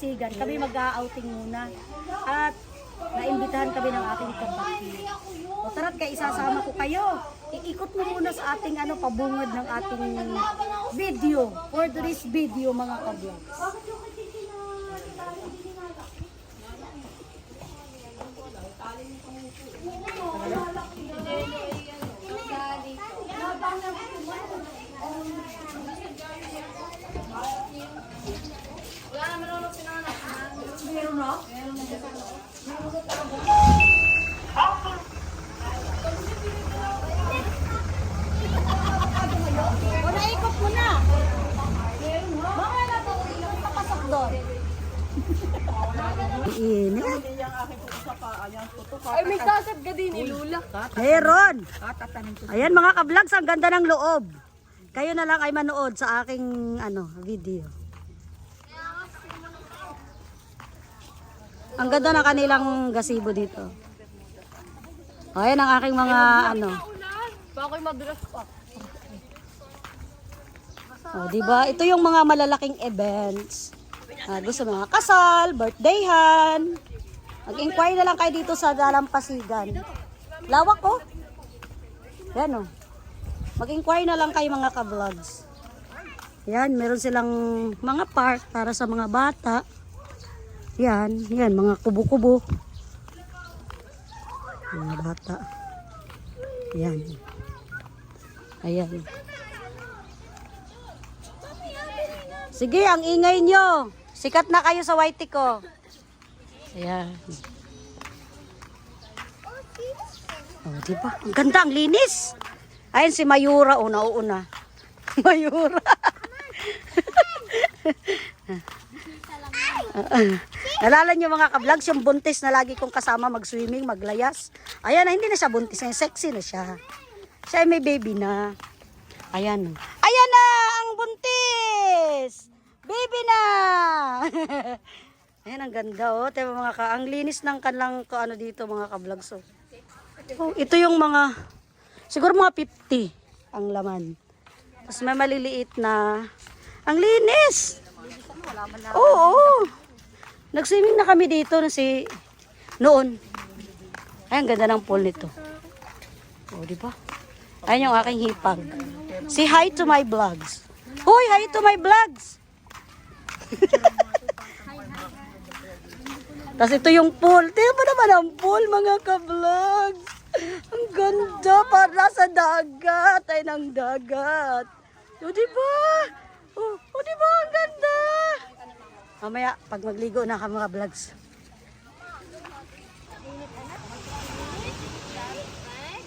Dalampasigan. Kami mag-outing muna. At naimbitahan kami ng aking kapatid. O tara't kaya isasama ko kayo. Iikot mo muna sa ating pabungod ng ating video. For this video mga ka-vlogs. O naikot mo na. Baka na ito papasok doon. Iinit. Ay, may kasap ka din ni Lula. Meron. Ayan mga ka-vlogs, ang ganda ng loob. Kayo na lang ay manood sa aking video. Ang ganda ng kanilang gazebo dito. Ayan ang aking mga Bako'y mabigas pa. diba? Ito yung mga malalaking events. Gusto mga kasal, birthdayhan. Mag-inquire na lang kayo dito sa Dalampasigan. Lawak ko. Yan Mag-inquire na lang kayo mga ka-vlogs. Yan, meron silang mga park para sa mga bata. Yan, mga kubo-kubo. Mga bata. Yan. Ayan. Sige, ang ingay nyo. Sikat na kayo sa Whitey ko. Ayan. Diba? Ang ganda, ang linis. Ayun si Mayura, nauuna. Mayura. Nalala nyo mga ka-vlogs, yung buntis na lagi kong kasama mag-swimming, maglayas. Ayan na, hindi na siya buntis, sexy na siya. Siya ay may baby na. Ayan. Ayan na, ang buntis! Baby na! Ayan, ang ganda Diba, ang linis ng kanilang dito mga ka-vlogs. Ito yung mga, siguro mga 50 ang laman. Tapos may maliliit na, ang linis! Oo. Nag-swimming na kami dito noon. Ay, ang ganda ng pool nito. Diba? Ayan yung aking hipag. Say hi to my vlogs. Hoy, hi to my vlogs. Tapos ito yung pool. Tingnan mo naman ang pool, mga ka-vlogs. Ang ganda, para sa dagat. Ay, ng dagat. Diba? Diba? Ang ganda. Mamaya, pag magligo na ka mga vlogs.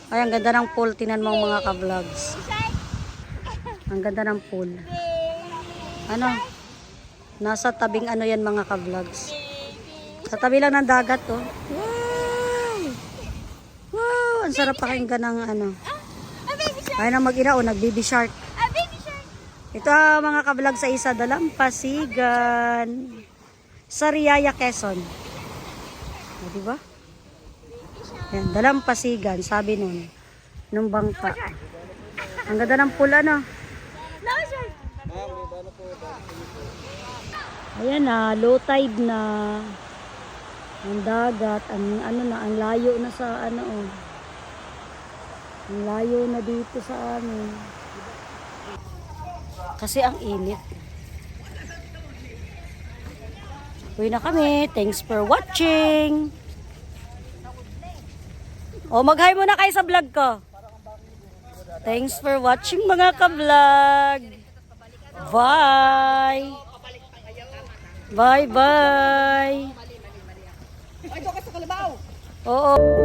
Ay, ang ganda ng pool. Tinan mo mga ka-vlogs. Ang ganda ng pool. Nasa tabing yan mga ka-vlogs. Sa tabi lang ng dagat Wow! Wow! Ang sarap pakinggan ng Kaya na mag-ina nag-baby shark. Ito mga ka-vlog sa isa Dalampasigan. Sa Riaya, Quezon. Diba? Yan, Dalampasigan, sabi nung bangka. Ang ganda ng pool Ayan low tide na. Ang dagat, ang layo na sa Ang layo na dito sa amin. Kasi ang init. Uwi na kami. Thanks for watching. Mag-hi muna kayo sa vlog ko. Thanks for watching mga ka-vlog. Bye. Bye-bye. Ay, doon ka sa kalabaw. Oo.